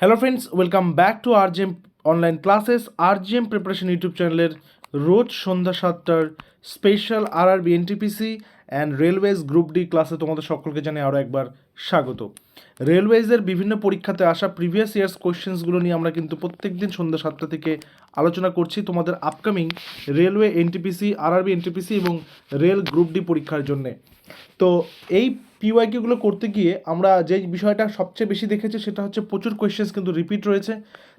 Hello friends, welcome back to RGM online classes. RGM preparation YouTube চ্যানেলের রোজ সন্ধ্যা 7টার special RRB NTPC and railways group D ক্লাসে তোমাদের সকলকে জানাই আরও একবার স্বাগত। রেলওয়েজের বিভিন্ন পরীক্ষাতে আসা প্রিভিয়াস ইয়ার্স কোয়েশ্চেন্সগুলো নিয়ে আমরা কিন্তু প্রত্যেক দিন সন্ধ্যা 7টা থেকে আলোচনা করছি তোমাদের upcoming railway NTPC, RRB NTPC এবং রেল গ্রুপ ডি পরীক্ষার জন্যে। তো এই পিওয়াইকিউগুলো করতে গিয়ে আমরা যে বিষয়টা সবচেয়ে বেশি দেখেছি সেটা হচ্ছে প্রচুর কোয়েশ্চেন্স কিন্তু রিপিট রয়েছে।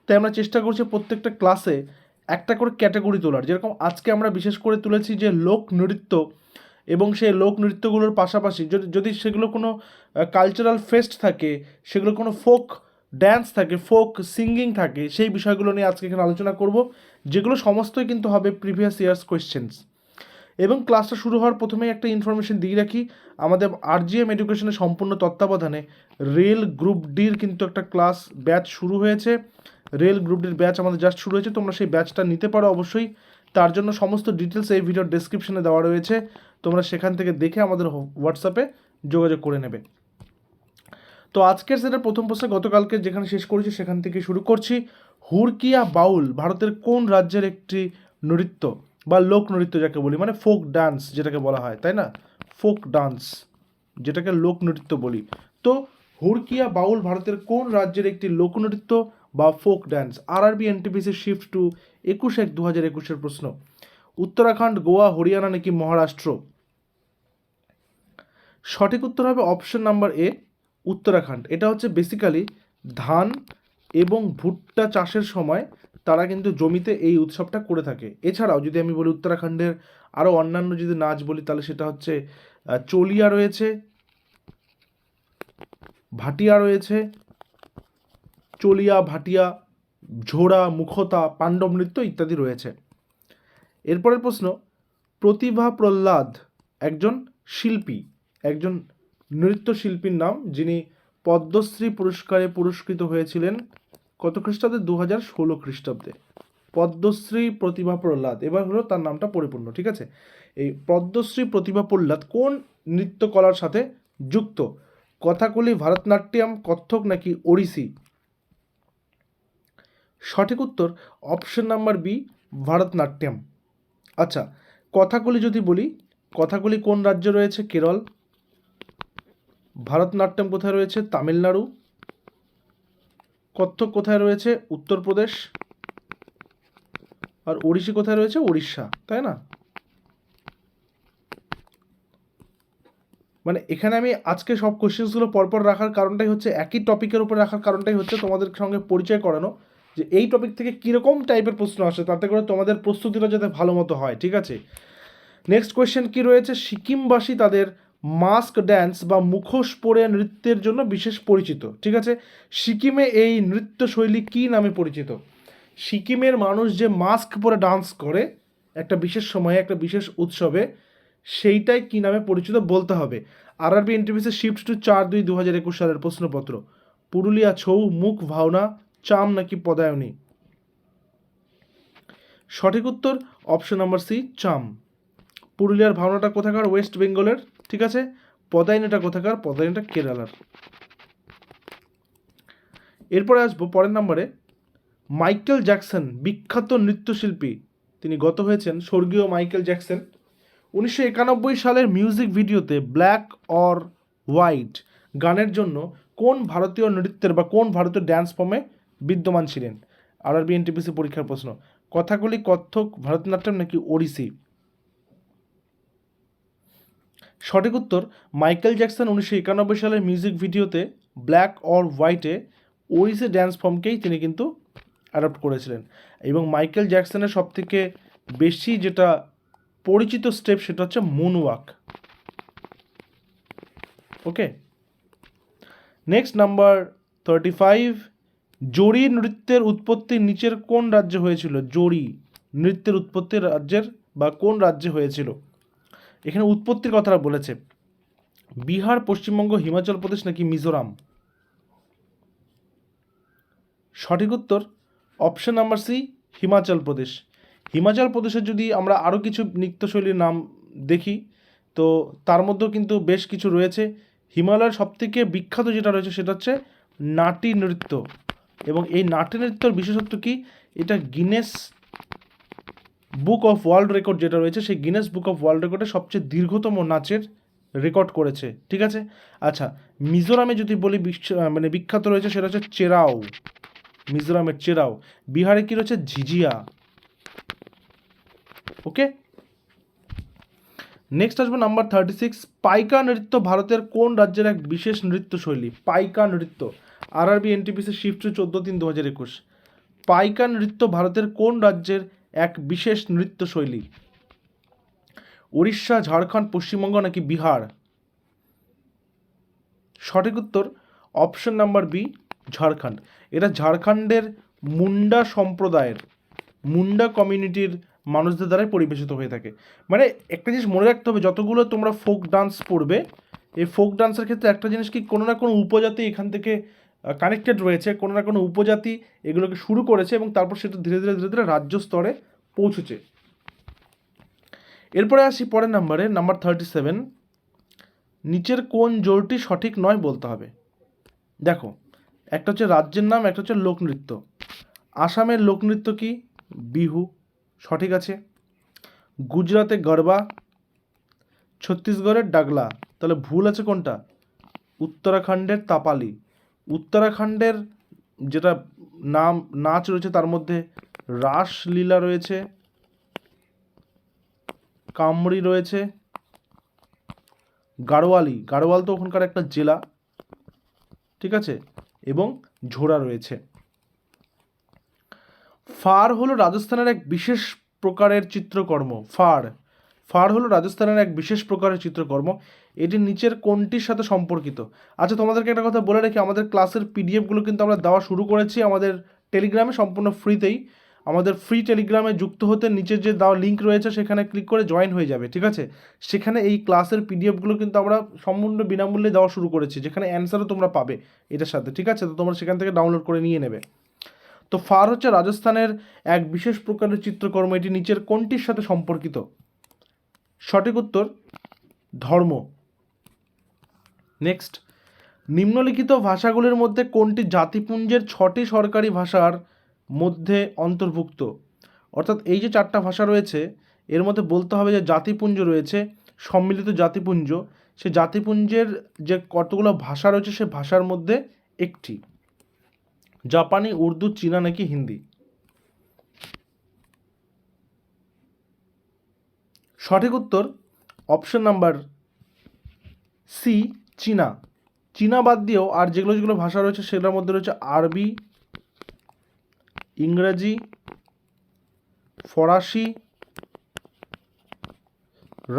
তাই আমরা চেষ্টা করছি প্রত্যেকটা ক্লাসে একটা করে ক্যাটাগরি তোলার। যেরকম আজকে আমরা বিশেষ করে তুলেছি যে লোক নৃত্য, এবং সেই লোক নৃত্যগুলোর পাশাপাশি যদি সেগুলো কোনো কালচারাল ফেস্ট থাকে, সেগুলো কোনো ফোক ড্যান্স থাকে, ফোক সিঙ্গিং থাকে, সেই বিষয়গুলো নিয়ে আজকে এখানে আলোচনা করব, যেগুলো সমস্তই কিন্তু হবে প্রিভিয়াস ইয়ার্স কোয়েশ্চেন্স। এবং ক্লাসটা শুরু হওয়ার প্রথমেই একটা ইনফরমেশন দিয়ে রাখি, আমাদের আরজিএম এডুকেশনের সম্পূর্ণ তত্ত্বাবধানে রেল গ্রুপ ডির কিন্তু একটা ক্লাস ব্যাচ শুরু হয়েছে। রেল গ্রুপ ডির ব্যাচ আমাদের জাস্ট শুরু হয়েছে, তোমরা সেই ব্যাচটা নিতে পারো অবশ্যই। তার জন্য সমস্ত ডিটেলস এই ভিডিওর ডেসক্রিপশনে দেওয়া রয়েছে, তোমরা সেখান থেকে দেখে আমাদের হোয়াটসঅ্যাপে যোগাযোগ করে নেবে। তো আজকের সেটার প্রথম প্রশ্নে গতকালকে যেখানে শেষ করেছি সেখান থেকে শুরু করছি। হুড়কিয়া বাউল ভারতের কোন রাজ্যের একটি নৃত্য বা লোক নৃত্য যাকে বলি, মানে ফোক ডান্স যেটাকে বলা হয়, তাই না? ফোক ডান্স যেটাকে লোক নৃত্য বলি। তো হুড়কিয়া বাউল ভারতের কোন রাজ্যের একটি লোকনৃত্য বা folk dance? RRB NTPC shift two 21/1/2021 প্রশ্ন। উত্তরাখণ্ড, গোয়া, হরিয়ানা নাকি মহারাষ্ট্র? সঠিক উত্তর হবে অপশন নাম্বার এ, উত্তরাখণ্ড। এটা হচ্ছে বেসিক্যালি ধান এবং ভুট্টা চাষের সময় তারা কিন্তু জমিতে এই উৎসবটা করে থাকে। এছাড়াও যদি আমি বলি উত্তরাখণ্ডের আরও অন্যান্য যদি নাচ বলি তাহলে সেটা হচ্ছে চলিয়া রয়েছে, ভাটিয়া রয়েছে, চলিয়া, ভাটিয়া, ঝোড়া, মুখতা, পাণ্ডব নৃত্য ইত্যাদি রয়েছে। এরপরের প্রশ্ন, প্রতিভা প্রহ্লাদ একজন শিল্পী, একজন নৃত্যশিল্পীর নাম, যিনি পদ্মশ্রী পুরস্কারে পুরস্কৃত হয়েছিলেন কত খ্রিস্টাব্দে? 2016 খ্রিস্টাব্দে। পদ্মশ্রী প্রতিভা প্রহ্লাদ, এবার হলো তার নামটা পরিপূর্ণ, ঠিক আছে? এই পদ্মশ্রী প্রতিভা প্রহ্লাদ কোন নৃত্যকলার সাথে যুক্ত? কথাকলি, ভারতনাট্যম, কত্থক নাকি ওড়িশি? সঠিক উত্তর অপশন নাম্বার বি, ভারতনাট্যম। আচ্ছা, কথাকলি যদি বলি, কথাকলি কোন রাজ্যে রয়েছে? কেরল। ভারতনাট্যম কোথায় রয়েছে? তামিলনাড়ু। কত্থক কোথায় রয়েছে? উত্তরপ্রদেশ। আর ওড়িশি কোথায় রয়েছে? উড়িষ্যা, তাই না? মানে এখানে আমি আজকে সব কোশ্চেন্সগুলো পরপর রাখার কারণটাই হচ্ছে, একই টপিকের উপর রাখার কারণটাই হচ্ছে তোমাদের সঙ্গে পরিচয় করানো, যে এই টপিক থেকে কীরকম টাইপের প্রশ্ন আসে, তাতে করে তোমাদের প্রস্তুতিটা যাতে ভালো মতো হয়, ঠিক আছে? নেক্সট কোয়েশ্চেন কি রয়েছে? সিকিমবাসী তাদের মাস্ক ড্যান্স বা মুখোশ পরে নৃত্যের জন্য বিশেষ পরিচিত, ঠিক আছে? সিকিমে এই নৃত্যশৈলী কী নামে পরিচিত? সিকিমের মানুষ যে মাস্ক পরে ডান্স করে একটা বিশেষ সময়ে, একটা বিশেষ উৎসবে, সেইটাই কী নামে পরিচিত বলতে হবে। আরআরবি এনটিপিসি শিফট টু 4/2/2021 সালের প্রশ্নপত্র। পুরুলিয়া ছৌ, মুখ ভাওনা, চাম নাকি পদায়নী? সঠিক উত্তর অপশন নাম্বার সি, চাম। পুরুলিয়ার ভাওনাটা কোথাকার? ওয়েস্ট বেঙ্গলের, ঠিক আছে? পদায়নীটা কোথাকার? পদায়নীটা কেরালার। এরপরে আসবো পরের নম্বরে। মাইকেল জ্যাকসন বিখ্যাত নৃত্যশিল্পী, তিনি গত হয়েছেন স্বর্গীয় মাইকেল জ্যাকসন। 1991 সালের মিউজিক ভিডিওতে ব্ল্যাক অর হোয়াইট গানের জন্য কোন ভারতীয় নৃত্যের বা কোন ভারতীয় ড্যান্স ফর্মে বিদ্যমান ছিলেন? আরআরবি এনটিপিসি পরীক্ষার প্রশ্ন। কথাকলি, কত্থক, ভারতনাট্যম নাকি ওড়িশি? সঠিক উত্তর মাইকেল জ্যাকসন 1991 সালের মিউজিক ভিডিওতে ব্ল্যাক অর হোয়াইটে ওড়িশি ড্যান্স ফর্মকেই তিনি কিন্তু অ্যাডপ্ট করেছিলেন। এবং মাইকেল জ্যাকসনের সবথেকে বেশি যেটা পরিচিত স্টেপ সেটা হচ্ছে মুনওয়াক। ওকে, নেক্সট নাম্বার 35। জড়ি নৃত্যের উৎপত্তি নিচের কোন রাজ্যে হয়েছিল? জড়ি নৃত্যের উৎপত্তি রাজ্যের বা কোন রাজ্যে হয়েছিল? এখানে উৎপত্তির কথাটা বলেছে। বিহার, পশ্চিমবঙ্গ, হিমাচল প্রদেশ নাকি মিজোরাম? সঠিক উত্তর option number C, Himachal Pradesh. Himachal প্রদেশের যদি আমরা আরও কিছু নৃত্যশৈলীর নাম দেখি, তো তার মধ্যেও কিন্তু বেশ কিছু রয়েছে। হিমালয়ের সবথেকে বিখ্যাত যেটা রয়েছে সেটা হচ্ছে নাটি নৃত্য। এবং এই নাট্য নৃত্যর বিশেষত্ব কি, এটা Guinness book of world record যেটা রয়েছে সেই গিনেস বুক অফ ওয়ার্ল্ড রেকর্ডে সবচেয়ে দীর্ঘতম নাচের রেকর্ড করেছে। ঠিক আছে, আচ্ছা মিজোরামে যদি বলি মানে বিখ্যাত রয়েছে সেটা হচ্ছে চেরাও, মিজোরামের চেরাও। বিহারে কি রয়েছে, ঝিঝিয়া। ওকে, নেক্সট আসবে নাম্বার 36, পাইকা নৃত্য ভারতের কোন রাজ্যের এক বিশেষ নৃত্যশৈলী? পাইকা নৃত্য, আরআরবি এনটিপিসি শিফট 14/3/2021। পাইকা নৃত্য ভারতের কোন রাজ্যের এক বিশেষ নৃত্যশৈলী? উড়িষ্যা, ঝাড়খণ্ড, পশ্চিমবঙ্গ নাকি বিহার? সঠিক উত্তর অপশন নাম্বার বি, ঝাড়খণ্ড। এটা ঝাড়খণ্ডের মুন্ডা সম্প্রদায়ের, মুন্ডা কমিউনিটির মানুষদের দ্বারাই পরিবেশিত হয়ে থাকে। মানে একটা জিনিস মনে রাখতে হবে, যতগুলো তোমরা ফোক ডান্স পড়বে, এই ফোক ডান্সের ক্ষেত্রে একটা জিনিস কি, কোনো না কোনো উপজাতি এখান থেকে কানেক্টেড রয়েছে, কোনো না কোনো উপজাতি এগুলোকে শুরু করেছে এবং তারপর সেটা ধীরে ধীরে ধীরে ধীরে রাজ্য স্তরে পৌঁছেছে। এরপরে আসি পরের নাম্বারে, নাম্বার 37, নিচের কোন জোড়টি সঠিক নয় বলতে হবে। দেখো, একটা হচ্ছে রাজ্যের নাম, একটা হচ্ছে লোকনৃত্য। আসামের লোকনৃত্য কি? বিহু, সঠিক আছে। গুজরাতে গরবা, ছত্তিশগড়ের ডাগলা, তাহলে ভুল আছে কোনটা? উত্তরাখণ্ডের তাপালি। উত্তরাখণ্ডের যেটা নাচ রয়েছে তার মধ্যে রাসলীলা রয়েছে, কামরি রয়েছে, গাড়োয়াল তো ওখানকার একটা জেলা, ঠিক আছে, এবং ঝোড়া রয়েছে। ফার হলো রাজস্থানের এক বিশেষ প্রকারের চিত্রকর্ম। ফার হলো রাজস্থানের এক বিশেষ প্রকারের চিত্রকর্ম, এটি নিচের কোনটির সাথে সম্পর্কিত? আচ্ছা, তোমাদেরকে একটা কথা বলে রাখি, আমাদের ক্লাসের পিডিএফগুলো কিন্তু আমরা দেওয়া শুরু করেছি আমাদের টেলিগ্রামে সম্পূর্ণ ফ্রিতেই। আমাদের ফ্রি টেলিগ্রামে যুক্ত হতে নিচের যে দেওয়া লিঙ্ক রয়েছে সেখানে ক্লিক করে জয়েন হয়ে যাবে, ঠিক আছে। সেখানে এই ক্লাসের পিডিএফগুলো কিন্তু আমরা সম্পূর্ণ বিনামূল্যে দেওয়া শুরু করেছি, যেখানে অ্যান্সারও তোমরা পাবে এটার সাথে, ঠিক আছে। তো তোমরা সেখান থেকে ডাউনলোড করে নিয়ে নেবে। তো ফার হচ্ছে রাজস্থানের এক বিশেষ প্রকারের চিত্রকর্ম, এটি নিচের কোনটির সাথে সম্পর্কিত? সঠিক উত্তর ধর্ম। নেক্সট, নিম্নলিখিত ভাষাগুলির মধ্যে কোনটি জাতিপুঞ্জের 6টি সরকারি ভাষার মধ্যে অন্তর্ভুক্ত? অর্থাৎ এই যে 4টা ভাষা রয়েছে এর মধ্যে বলতে হবে যে জাতিপুঞ্জ রয়েছে, সম্মিলিত জাতিপুঞ্জ, সে জাতিপুঞ্জের যে কতগুলো ভাষা রয়েছে সে ভাষার মধ্যে একটি। জাপানি, উর্দু, চীনা নাকি হিন্দি? সঠিক উত্তর অপশন নাম্বার সি, চীনা। চীনা বাদ দিয়েও আর যেগুলো যেগুলো ভাষা রয়েছে সেগুলোর মধ্যে রয়েছে আরবি, ইংরেজি, ফরাসি,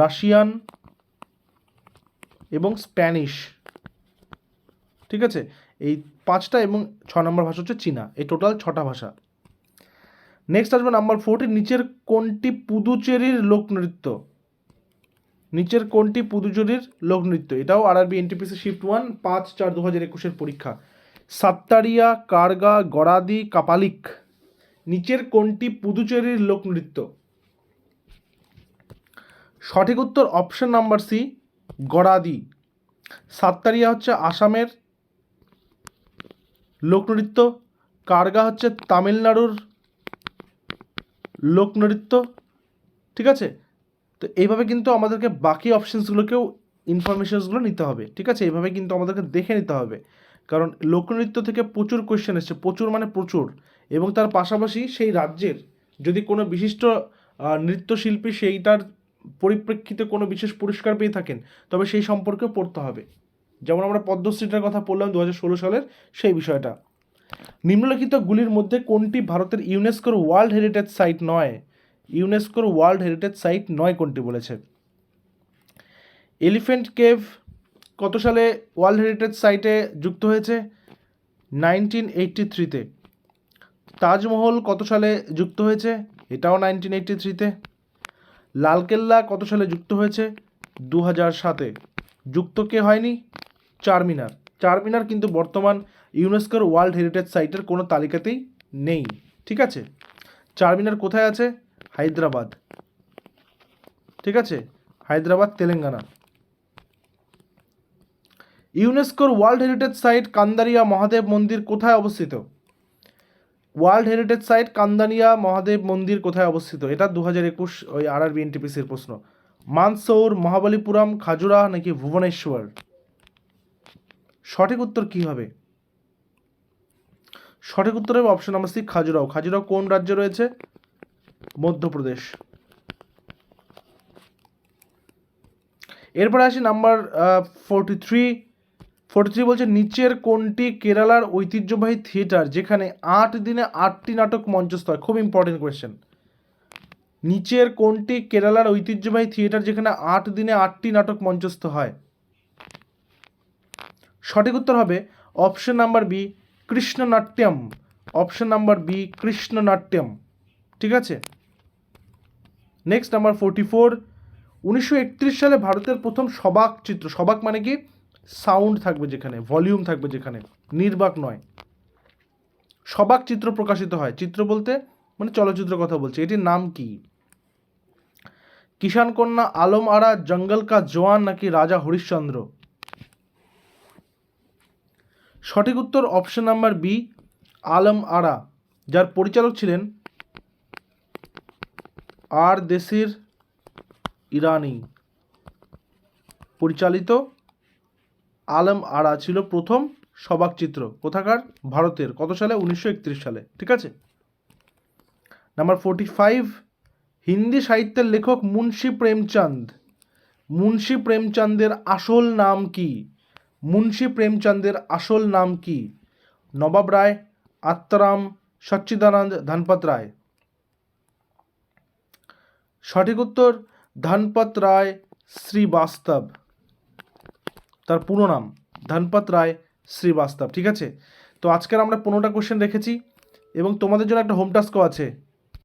রাশিয়ান এবং স্প্যানিশ, ঠিক আছে। এই 5টা এবং 6 নম্বর ভাষা হচ্ছে চীনা, এই টোটাল 6টা ভাষা। নেক্সট আসবে নাম্বার 40, নিচের কোনটি পুদুচেরির লোকনৃত্য? নিচের কোনটি পুদুচেরির লোকনৃত্য? এটাও আরআরবি এনটিপিসি শিফট 1 5/4/2021 পরীক্ষা। সাত্তারিয়া, কারগা, গড়াদি, কাপালিক, নিচের কোনটি পুদুচেরির লোকনৃত্য? সঠিক উত্তর অপশন নাম্বার সি, গড়াদি। সাত্তারিয়া হচ্ছে আসামের লোকনৃত্য, কারগা হচ্ছে তামিলনাড়ুর লোকনৃত্য, ঠিক আছে। তো এইভাবে কিন্তু আমাদেরকে বাকি অপশানসগুলোকেও ইনফরমেশনসগুলো নিতে হবে, ঠিক আছে। এইভাবে কিন্তু আমাদেরকে দেখে নিতে হবে, কারণ লোকনৃত্য থেকে প্রচুর কোয়েশ্চেন এসছে, প্রচুর মানে প্রচুর। এবং তার পাশাপাশি সেই রাজ্যের যদি কোনো বিশিষ্ট নৃত্যশিল্পী সেইটার পরিপ্রেক্ষিতে কোনো বিশেষ পুরস্কার পেয়ে থাকেন তবে সেই সম্পর্কেও পড়তে হবে। যেমন আমরা পদ্মশ্রীটার কথা বললাম 2016 সালের সেই বিষয়টা। নিম্নলিখিতগুলির মধ্যে কোনটি ভারতের ইউনেস্কোর ওয়ার্ল্ড হেরিটেজ সাইট নয়? ইউনেস্কোর ওয়ার্ল্ড হেরিটেজ সাইট নয় কোনটি বলেছে? এলিফ্যান্ট কেভ কত সালে ওয়ার্ল্ড হেরিটেজ সাইটে যুক্ত হয়েছে? 1983-তে। তাজমহল কত সালে যুক্ত হয়েছে? এটাও 1983-তে। লালকেল্লা কত সালে যুক্ত হয়েছে? 2007-এ। যুক্ত কে হয়নি? চারমিনার। চারমিনার কিন্তু বর্তমান ইউনেস্কোর ওয়ার্ল্ড হেরিটেজ সাইটের কোনো তালিকাতেই নেই, ঠিক আছে। চারমিনার কোথায় আছে? হায়দ্রাবাদ, ঠিক আছে, হায়দ্রাবাদ, তেলেঙ্গানা। ইউনেস্কোর ওয়ার্ল্ড হেরিটেজ সাইট কান্দারিয়া মহাদেব মন্দির কোথায় অবস্থিত? ওয়ার্ল্ড হেরিটেজ সাইট কান্দানিয়া মহাদেব মন্দির কোথায় অবস্থিত? এটা 2021 ওই আরআরবি এনটিপিসির প্রশ্ন। মানসৌর, মহাবলীপুরম, খাজুরা নাকি ভুবনেশ্বর? সঠিক উত্তর কি হবে? সঠিক উত্তর হবে option number C, Khajuraho. Khajuraho কোন রাজ্যে রয়েছে? মধ্যপ্রদেশ। এরপরে আসি নাম্বার 43 বলছে নিচের কোনটি কেরালার ঐতিহ্যবাহী থিয়েটার যেখানে 8 দিনে 8টি নাটক মঞ্চস্থ হয়? খুব ইম্পর্টেন্ট কোয়েশ্চেন। নিচের কোনটি কেরালার ঐতিহ্যবাহী থিয়েটার যেখানে 8 দিনে 8টি নাটক মঞ্চস্থ হয়? সঠিক উত্তর হবে option number B, Krishnanattam. Option number B, Krishnanattam. ঠিক আছে। নেক্সট নাম্বার 44, 1931 সালে ভারতের প্রথম সবাক চিত্র, সবাক মানে কি? সাউন্ড থাকবে যেখানে, ভলিউম থাকবে যেখানে, নির্বাক নয়, সবাক চিত্র প্রকাশিত হয়। চিত্র বলতে মানে চলচ্চিত্র কথা বলছে। এটির নাম কি? কিষাণ কন্যা, আলম আরা, জঙ্গল কা জওয়ান নাকি রাজা হরিশ্চন্দ্র? সঠিক উত্তর অপশন নাম্বার বি, আলম আরা, যার পরিচালক ছিলেন আর দেশির ইরানি। পরিচালিত আলম আরা ছিল প্রথম সবাক চিত্র। কোথাকার? ভারতের। কত সালে? 1931 সালে। ঠিক আছে। নাম্বার 45, হিন্দি সাহিত্যের লেখক মুন্সি প্রেমচাঁদ। মুন্সি প্রেমচাঁদের আসল নাম কি? মুন্সি প্রেমচাঁদের আসল নাম কি? নবাব রায়, আত্মারাম, সচ্চিদানন্দ, ধনপত রায়? সঠিক উত্তর ধনপত রায় শ্রীবাস্তব, তার পুরো নাম ধনপত রায় শ্রীবাস্তব। ঠিক আছে। তো আজকের আমরা 15টা কোশ্চেন রেখেছি এবং তোমাদের জন্য একটা হোম টাস্কও আছে।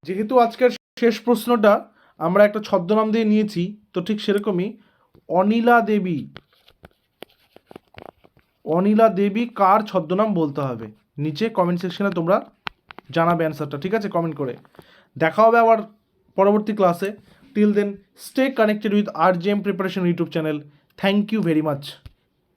যেহেতু আজকের শেষ প্রশ্নটা আমরা একটা ছদ্মনাম দিয়ে নিয়েছি, তো ঠিক সেরকমই অনিলা দেবী, অনিলা দেবী কার ছদ্মনাম বলতে হবে? নিচে কমেন্ট সেকশনে তোমরা জানাবে অ্যান্সারটা। ঠিক আছে, কমেন্ট করে। দেখা হবে আবার পরবর্তী ক্লাসে। Till then stay connected with RJM preparation YouTube channel. Thank you very much.